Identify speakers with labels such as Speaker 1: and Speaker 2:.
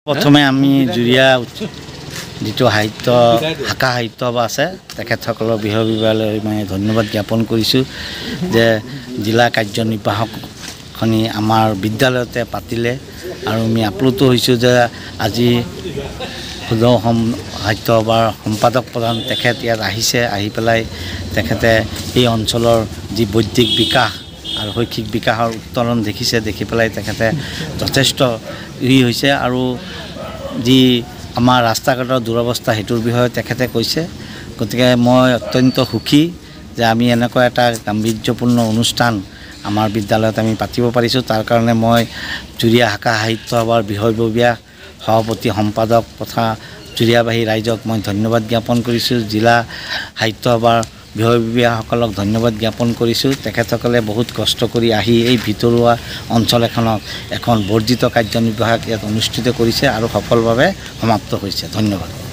Speaker 1: প্ৰথমে আমি জুৰিয়া যিটো সাহিত্য শাখা সাহিত্য সভা আছে তেখেতসকলৰ বিভাগলৈ মই ধন্যবাদ জ্ঞাপন কৰিছোঁ যে জিলা কাৰ্যনিৰ্বাহকখনি আমাৰ বিদ্যালয়তে পাতিলে আৰু আমি আপ্লুত হৈছোঁ যে আজি অসম সাহিত্য সভাৰ সম্পাদক প্ৰধান তেখেত ইয়াত আহিছে আহি পেলাই তেখেতে এই অঞ্চলৰ যি বৌদ্ধিক বিকাশ আৰু শৈক্ষিক বিকাশৰ উত্তৰণ দেখিছে দেখি পেলাই তেখেতে যথেষ্ট হৈছে আৰু যি আমাৰ ৰাস্তা ঘাটৰ দুৰৱস্থা হেতুৰ বিষয়ে তেখেতে কৈছে গতিকে মই অত্যন্ত সুখী যে আমি এনেকুৱা এটা গাম্ভীৰ্যপূৰ্ণ অনুষ্ঠান আমাৰ বিদ্যালয়ত আমি পাতিব পাৰিছোঁ তাৰ কাৰণে মই জুৰিয়া শাখা সাহিত্য সভাৰ বিষয়ববীয়া সভাপতি সম্পাদক তথা জুৰিয়াবাহী ৰাইজক মই ধন্যবাদ জ্ঞাপন কৰিছোঁ জিলা সাহিত্য সভাৰ বিষয়ববীয়াসকলক ধন্যবাদ জ্ঞাপন কৰিছোঁ তেখেতসকলে বহুত কষ্ট কৰি আহি এই ভিতৰুৱা অঞ্চল এখনক এখন বৰ্ধিত কাৰ্যনিৰ্বাহক ইয়াত অনুষ্ঠিত কৰিছে আৰু সফলভাৱে সমাপ্ত হৈছে ধন্যবাদ।